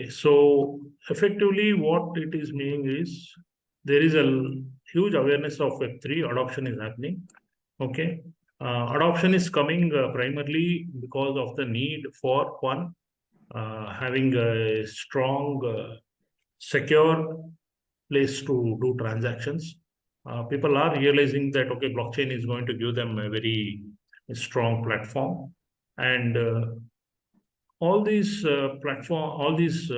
Okay, so effectively what it is meaning is there is a huge awareness of Web3 adoption is happening. Okay, adoption is coming primarily because of the need for one, having a strong, secure place to do transactions. People are realizing that, okay, blockchain is going to give them a very strong platform. And all these all these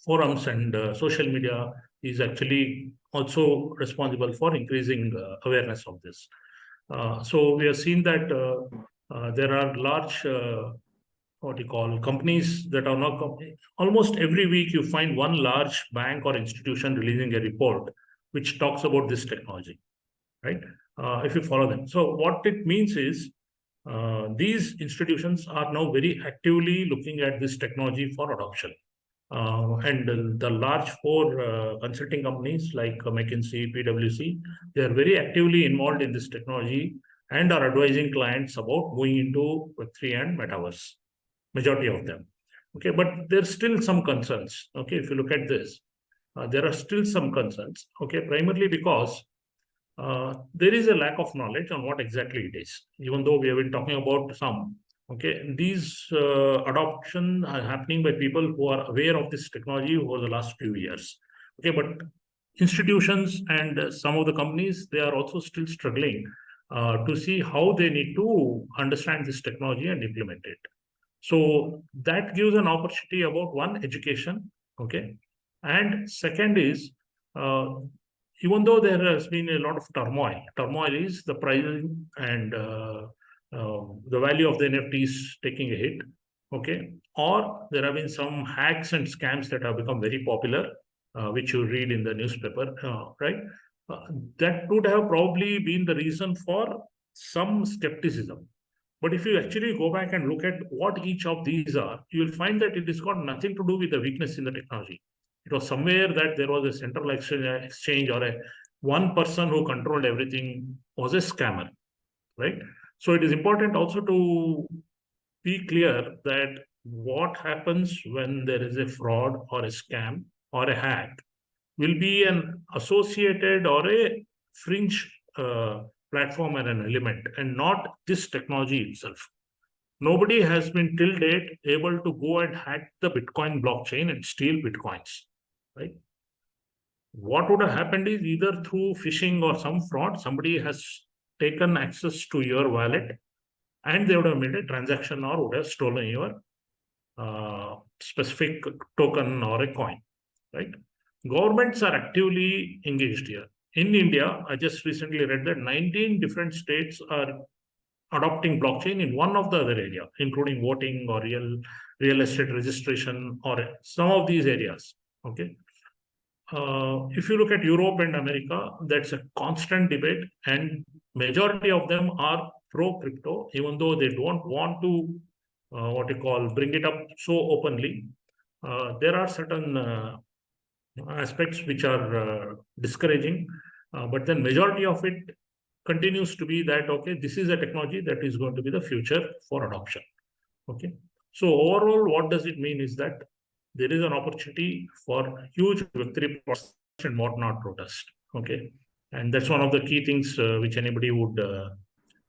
forums and social media is actually also responsible for increasing awareness of this. So we have seen that there are large, what you call, companies that are not almost every week you find one large bank or institution releasing a report which talks about this technology, right? If you follow them. So what it means is these institutions are now very actively looking at this technology for adoption. And the large four consulting companies like McKinsey, PwC, they are very actively involved in this technology and are advising clients about going into Web3 and Metaverse, majority of them. Okay, but there's still some concerns. Okay, if you look at this, there are still some concerns. Okay, primarily because there is a lack of knowledge on what exactly it is, even though we have been talking about some. Okay, these adoption are happening by people who are aware of this technology over the last few years. Okay, but institutions and some of the companies, they are also still struggling to see how they need to understand this technology and implement it. So that gives an opportunity about one, education. Okay, and second is even though there has been a lot of turmoil is the pricing and the value of the NFTs taking a hit. Okay, or there have been some hacks and scams that have become very popular, which you read in the newspaper, right? That would have probably been the reason for some skepticism. But if you actually go back and look at what each of these are, you will find that it has got nothing to do with the weakness in the technology. It was somewhere that there was a central exchange or a one person who controlled everything was a scammer, right? So it is important also to be clear that what happens when there is a fraud or a scam or a hack will be an associated or a fringe platform and an element, and not this technology itself. Nobody has been till date able to go and hack the Bitcoin blockchain and steal Bitcoins, right? What would have happened is either through phishing or some fraud, somebody has taken access to your wallet and they would have made a transaction or would have stolen your specific token or a coin, right? Governments are actively engaged here. In India, I just recently read that 19 different states are adopting blockchain in one of the other area, including voting or real estate registration or some of these areas. Okay. If you look at Europe and America, that's a constant debate, and majority of them are pro crypto, even though they don't want to what you call bring it up so openly. There are certain aspects which are discouraging, but then majority of it continues to be that, okay, this is a technology that is going to be the future for adoption. Okay, so overall what does it mean is that there is an opportunity for huge Web3 and whatnot protest. Okay, and that's one of the key things which anybody would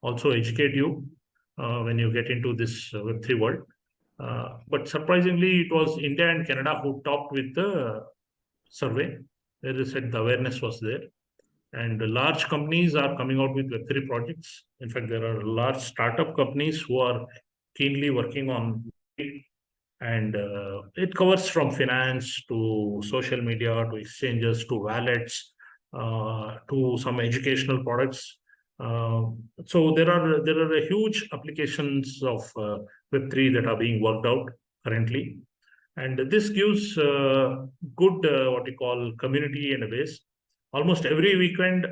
also educate you when you get into this Web3 world. But surprisingly, it was India and Canada who topped with the survey, where they said the awareness was there. And large companies are coming out with Web3 projects. In fact, there are large startup companies who are keenly working on it. And it covers from finance to social media to exchanges to wallets to some educational products. So there are a huge applications of Web3 that are being worked out currently. And this gives good, what you call, community and a base. Almost every weekend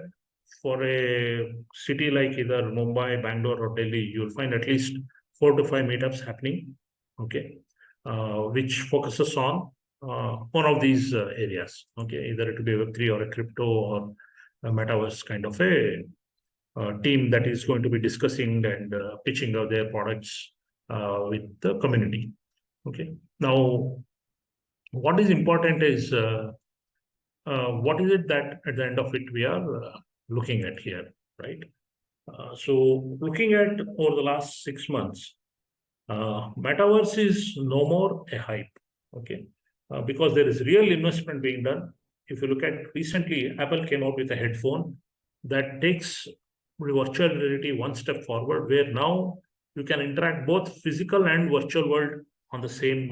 for a city like either Mumbai, Bangalore, or Delhi, you'll find at least 4 to 5 meetups happening, okay, which focuses on one of these areas, okay, either it will be Web3 or a crypto or a metaverse kind of a team that is going to be discussing and pitching out their products with the community. Okay. Now, what is important is what is it that at the end of it we are looking at here, right? So looking at over the last 6 months, metaverse is no more a hype, okay? Because there is real investment being done. If you look at recently, Apple came out with a headphone that takes virtual reality one step forward, where now you can interact both physical and virtual world on the same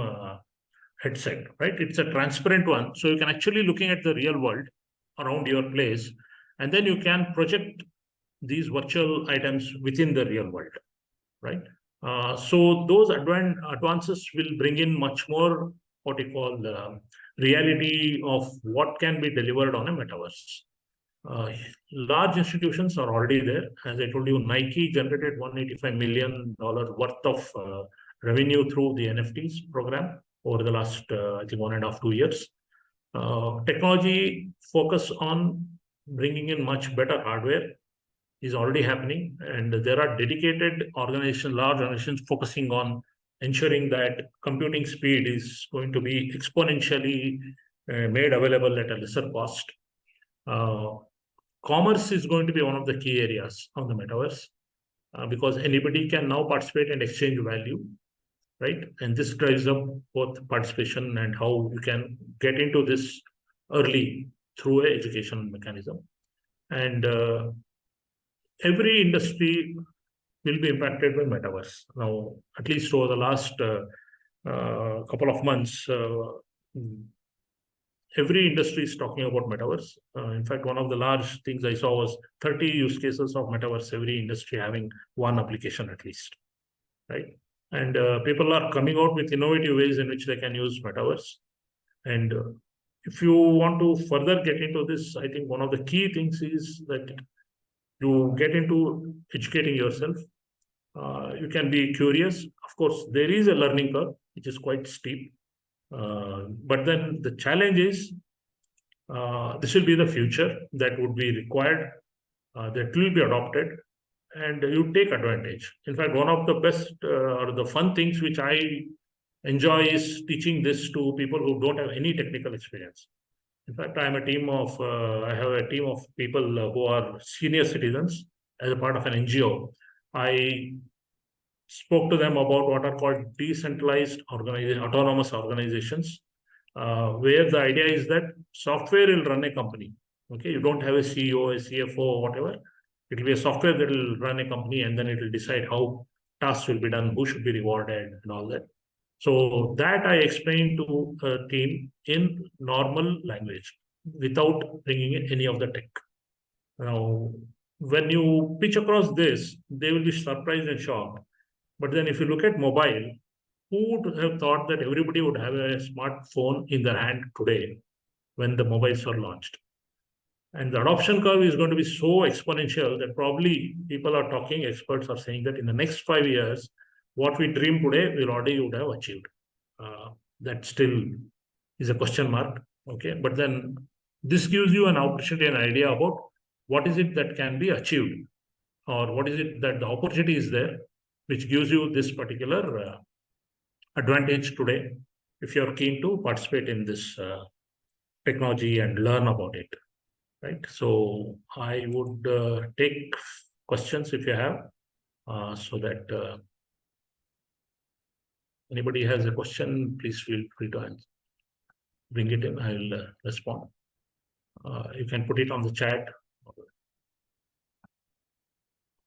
headset, right? It's a transparent one, so you can actually looking at the real world around your place, and then you can project these virtual items within the real world, right? So those advances will bring in much more what you call the reality of what can be delivered on a metaverse. Large institutions are already there. As I told you, Nike generated $185 million worth of revenue through the NFTs program over the last, I think, 1.5, 2 years. Technology focus on bringing in much better hardware is already happening, and there are dedicated organizations, large organizations focusing on ensuring that computing speed is going to be exponentially made available at a lesser cost. Commerce is going to be one of the key areas of the metaverse because anybody can now participate and exchange value, right? And this drives up both participation and how you can get into this early through a education mechanism. And every industry will be impacted by metaverse. Now, at least over the last couple of months, every industry is talking about metaverse. In fact, one of the large things I saw was 30 use cases of metaverse, every industry having one application at least, right? And people are coming out with innovative ways in which they can use metaverse. And if you want to further get into this, I think one of the key things is that you get into educating yourself. You can be curious. Of course, there is a learning curve, which is quite steep. But then the challenge is this will be the future that would be required, that will be adopted, and you take advantage. In fact, one of the best or the fun things which I enjoy is teaching this to people who don't have any technical experience. In fact, I have a team of people who are senior citizens as a part of an NGO. I spoke to them about what are called decentralized autonomous organizations, where the idea is that software will run a company. Okay, you don't have a CEO, a CFO, or whatever. It will be a software that will run a company, and then it will decide how tasks will be done, who should be rewarded, and all that. So that I explained to a team in normal language without bringing in any of the tech. Now, when you pitch across this, they will be surprised and shocked. But then if you look at mobile, who would have thought that everybody would have a smartphone in their hand today when the mobiles were launched? And the adoption curve is going to be so exponential that probably people are talking, experts are saying that in the next 5 years, what we dream today, we already would have achieved. That still is a question mark. Okay. But then this gives you an opportunity, an idea about what is it that can be achieved, or what is it that the opportunity is there, which gives you this particular advantage today if you're keen to participate in this technology and learn about it, right? So I would take questions if you have, so that anybody has a question, please feel free to answer. Bring it in, I'll respond. You can put it on the chat.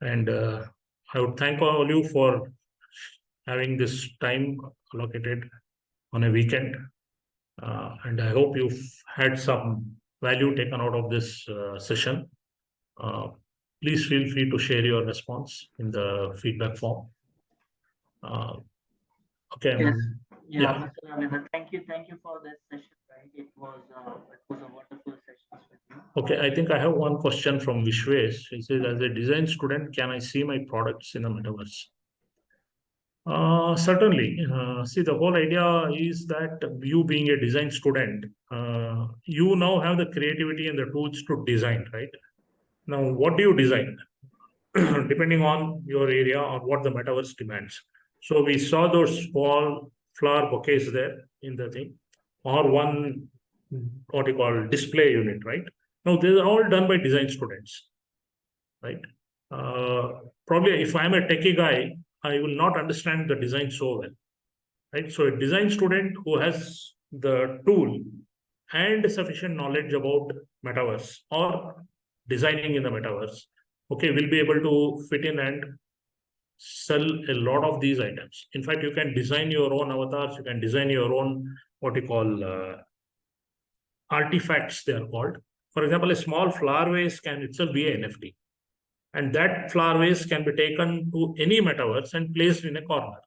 And I would thank all of you for having this time allocated on a weekend. And I hope you've had some value taken out of this session. Please feel free to share your response in the feedback form. Okay. Yes. Yeah. Mr. Ravinder, thank you for this session. Right, it was a wonderful session with you. Okay, I think I have one question from Vishwesh. He says, as a design student, can I see my products in the metaverse? Certainly. See, the whole idea is that you being a design student, you now have the creativity and the tools to design, right? Now, what do you design? Depending on your area or what the metaverse demands. So we saw those small flower bouquets there in the thing. or one, what you call, display unit, right? Now, these are all done by design students, right? Probably if I'm a techie guy, I will not understand the design so well, right? So a design student who has the tool and sufficient knowledge about metaverse or designing in the metaverse, okay, will be able to fit in and sell a lot of these items. In fact, you can design your own avatars, you can design your own, what you call, artifacts, they are called. For example, a small flower vase can itself be an NFT. And that flower vase can be taken to any metaverse and placed in a corner.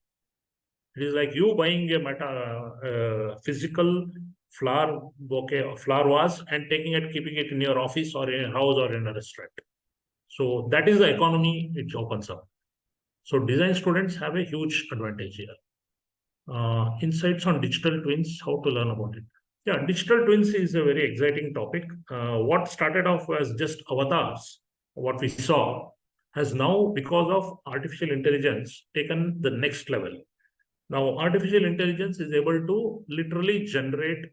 It is like you buying a physical flower bouquet or flower vase and taking it, keeping it in your office or in a house or in a restaurant. So that is the economy it opens up. So design students have a huge advantage here. Insights on digital twins, how to learn about it. Yeah, digital twins is a very exciting topic. What started off as just avatars, what we saw, has now, because of artificial intelligence, taken the next level. Now, artificial intelligence is able to literally generate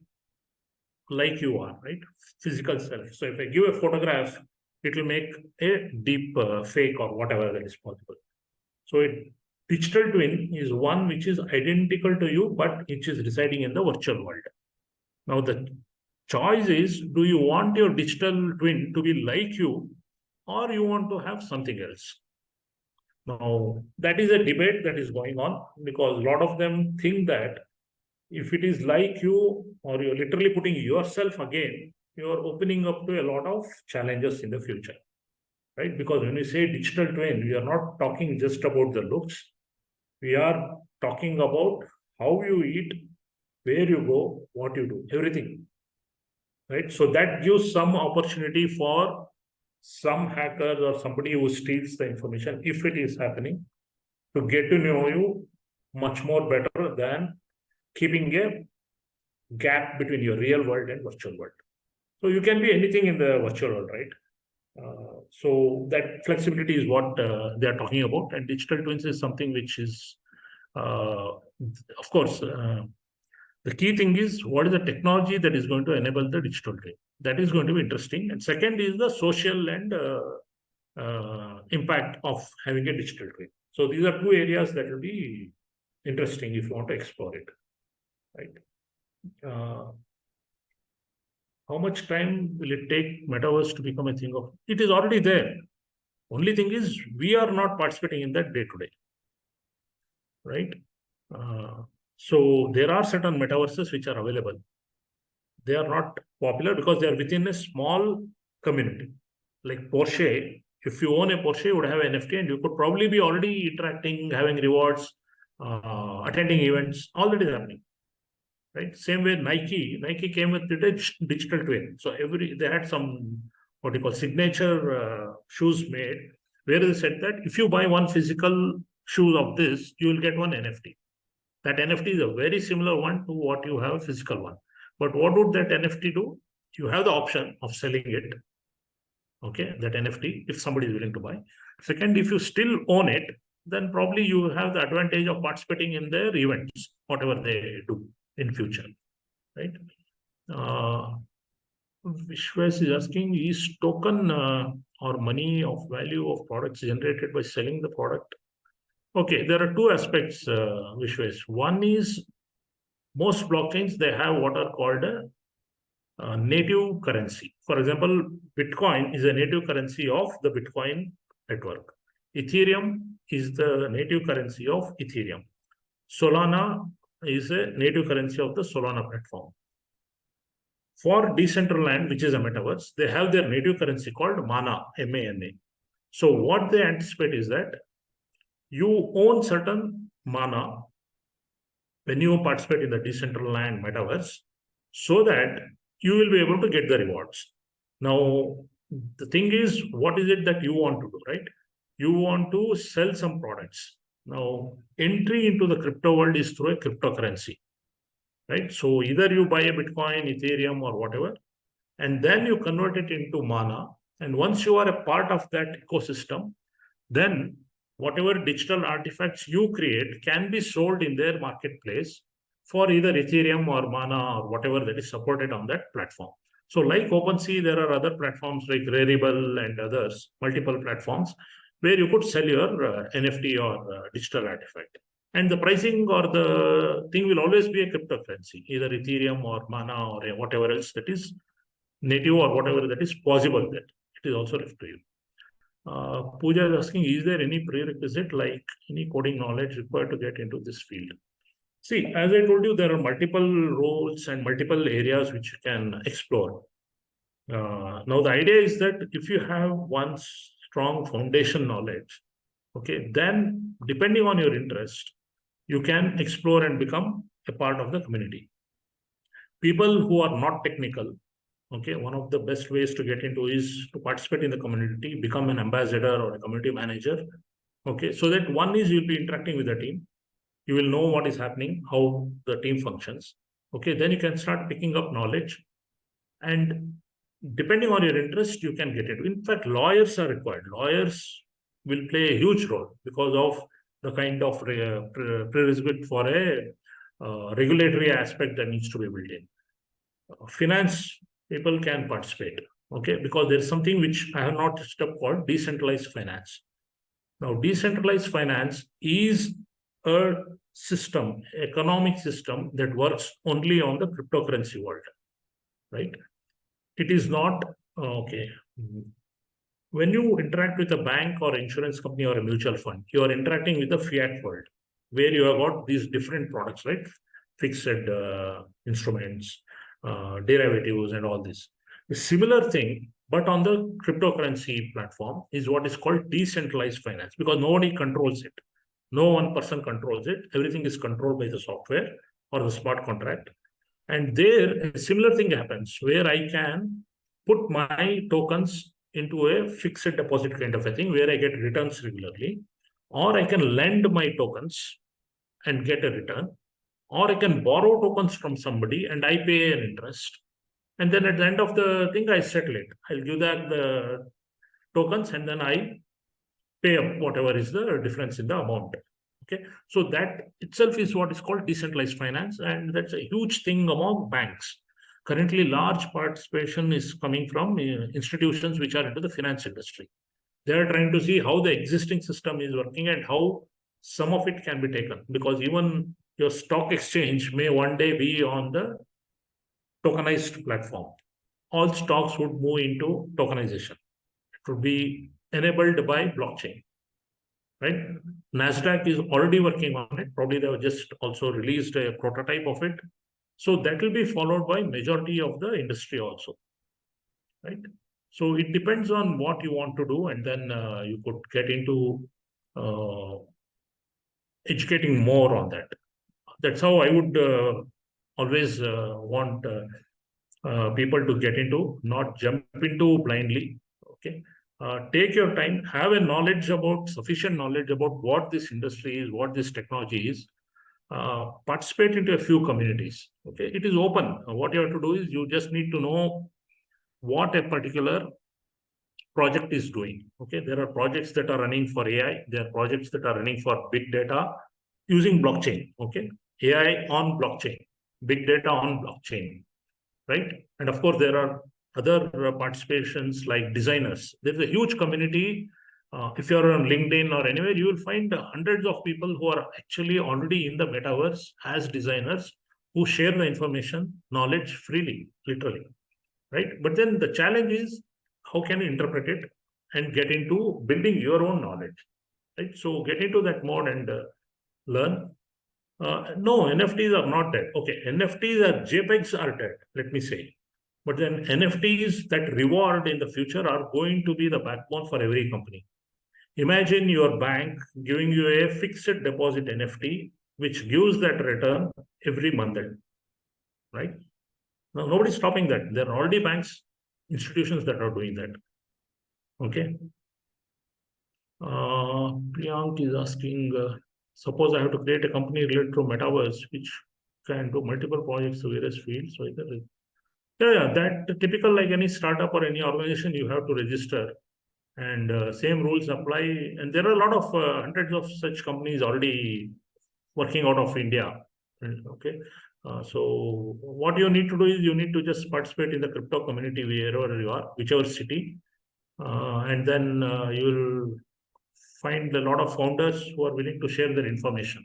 like you are, right? Physical self. So if I give a photograph, it will make a deep fake or whatever that is possible. So digital twin is one which is identical to you, but which is residing in the virtual world. Now the choice is, do you want your digital twin to be like you, or you want to have something else? Now that is a debate that is going on, because a lot of them think that if it is like you, or you're literally putting yourself again, you're opening up to a lot of challenges in the future, right? Because when we say digital twin, we are not talking just about the looks. We are talking about how you eat, where you go, what you do, everything, right? So that gives some opportunity for some hackers or somebody who steals the information, if it is happening, to get to know you much more better than keeping a gap between your real world and virtual world. So you can be anything in the virtual world, right? So that flexibility is what they are talking about, and digital twins is something which is, of course, the key thing is, what is the technology that is going to enable the digital twin? That is going to be interesting. And second is the social and impact of having a digital twin. So these are two areas that will be interesting if you want to explore it, right? How much time will it take metaverse to become a thing of? It is already there. Only thing is, we are not participating in that day to day, right? So there are certain metaverses which are available. They are not popular because they are within a small community. Like Porsche, if you own a Porsche, you would have an NFT, and you could probably be already interacting, having rewards, attending events. All that is happening, right? Same way Nike came with a digital twin. So they had some, what you call, signature shoes made, where they said that if you buy one physical shoe of this, you will get one NFT. That NFT is a very similar one to what you have a physical one. But what would that NFT do? You have the option of selling it, okay, that NFT, if somebody is willing to buy. Second, if you still own it, then probably you have the advantage of participating in their events, whatever they do in future, right? Vishwas is asking, is token or money of value of products generated by selling the product? Okay, there are two aspects, Vishwas. One is, most blockchains, they have what are called a native currency. For example, Bitcoin is a native currency of the Bitcoin network. Ethereum is the native currency of Ethereum. Solana is a native currency of the Solana platform. For Decentraland, which is a metaverse, they have their native currency called Mana, M-A-N-A. So what they anticipate is that you own certain Mana when you participate in the Decentraland metaverse, so that you will be able to get the rewards. Now, the thing is, what is it that you want to do, right? You want to sell some products. Now, entry into the crypto world is through a cryptocurrency, right? So either you buy a Bitcoin, Ethereum, or whatever, and then you convert it into Mana. And once you are a part of that ecosystem, then whatever digital artifacts you create can be sold in their marketplace for either Ethereum or Mana or whatever that is supported on that platform. So like OpenSea, there are other platforms like Rarible and others, multiple platforms, where you could sell your NFT or digital artifact. And the pricing or the thing will always be a cryptocurrency, either Ethereum or Mana or whatever else that is native or whatever that is possible that it is also left to you. Pooja is asking, is there any prerequisite like any coding knowledge required to get into this field? See, as I told you, there are multiple roles and multiple areas which you can explore. Now, the idea is that if you have one strong foundation knowledge, okay, then depending on your interest, you can explore and become a part of the community. People who are not technical, okay, one of the best ways to get into is to participate in the community, become an ambassador or a community manager, okay, so that one is you'll be interacting with the team, you will know what is happening, how the team functions, okay, then you can start picking up knowledge, and depending on your interest, you can get it. In fact, lawyers are required. Lawyers will play a huge role because of the kind of prerequisite for a regulatory aspect that needs to be built in. Finance people can participate, okay, because there's something which I have not touched up called decentralized finance. Now, decentralized finance is a system, economic system that works only on the cryptocurrency world, right? It is not, okay. When you interact with a bank or insurance company or a mutual fund, you are interacting with the fiat world, where you have got these different products, right? Fixed instruments, derivatives, and all this. A similar thing, but on the cryptocurrency platform, is what is called decentralized finance, because nobody controls it. No one person controls it. Everything is controlled by the software or the smart contract. And there, a similar thing happens where I can put my tokens into a fixed deposit kind of a thing where I get returns regularly, or I can lend my tokens and get a return, or I can borrow tokens from somebody and I pay an interest. And then at the end of the thing, I settle it. I'll give back the tokens and then I pay up whatever is the difference in the amount. Okay, so that itself is what is called decentralized finance, and that's a huge thing among banks. Currently, large participation is coming from institutions which are into the finance industry. They are trying to see how the existing system is working and how some of it can be taken, because even your stock exchange may one day be on the tokenized platform. All stocks would move into tokenization. It would be enabled by blockchain, right? NASDAQ is already working on it. Probably they have just also released a prototype of it. So that will be followed by majority of the industry also, right? So it depends on what you want to do, and then you could get into educating more on that. That's how I would always want people to get into, not jump into blindly. Okay, take your time, have a knowledge about sufficient knowledge about what this industry is, what this technology is. Participate into a few communities. Okay, it is open. What you have to do is you just need to know what a particular project is doing. Okay, there are projects that are running for AI. There are projects that are running for big data using blockchain. Okay, AI on blockchain, big data on blockchain, right? And of course, there are other participations like designers. There's a huge community. If you're on LinkedIn or anywhere, you will find hundreds of people who are actually already in the metaverse as designers who share the information, knowledge freely, literally, right? But then the challenge is how can you interpret it and get into building your own knowledge, right? So get into that mode and learn. No, NFTs are not dead. Okay, NFTs are JPEGs are dead, let me say. But then NFTs that reward in the future are going to be the backbone for every company. Imagine your bank giving you a fixed deposit NFT, which gives that return every month, right? Now, nobody's stopping that. There are already banks, institutions that are doing that. Okay. Priyank is asking, suppose I have to create a company related to metaverse, which can do multiple projects to various fields. So yeah, that typical like any startup or any organization, you have to register, and same rules apply. And there are a lot of hundreds of such companies already working out of India, Okay. So what you need to do is you need to just participate in the crypto community wherever you are, whichever city, and then you will find a lot of founders who are willing to share their information.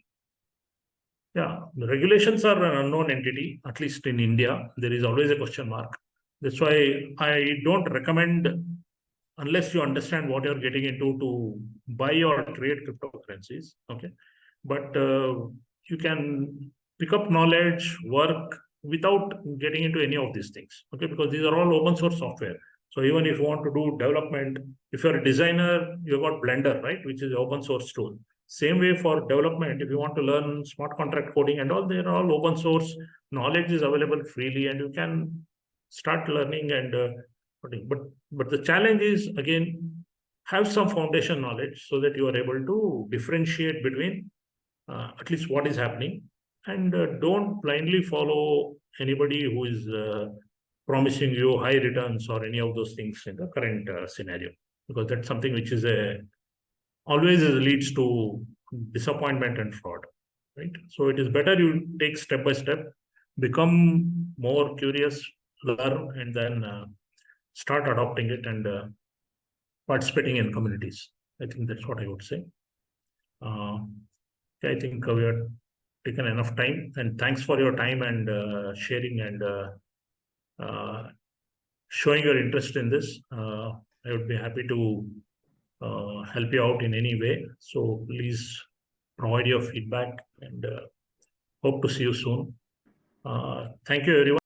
Yeah, the regulations are an unknown entity, at least in India. There is always a question mark. That's why I don't recommend, unless you understand what you're getting into, to buy or trade cryptocurrencies. Okay. But you can pick up knowledge, work without getting into any of these things. Okay. Because these are all open source software. So even if you want to do development, if you're a designer, you've got Blender, right, which is an open source tool. Same way for development, if you want to learn smart contract coding and all, they're all open source. Knowledge is available freely, and you can start learning and coding. But the challenge is, again, have some foundation knowledge so that you are able to differentiate between at least what is happening, and don't blindly follow anybody who is promising you high returns or any of those things in the current scenario, because that's something which is always leads to disappointment and fraud, right? So it is better you take step by step, become more curious, learn, and then start adopting it and participating in communities. I think that's what I would say. I think we have taken enough time, and thanks for your time and sharing and showing your interest in this. I would be happy to help you out in any way. So please provide your feedback, and hope to see you soon. Thank you, everyone.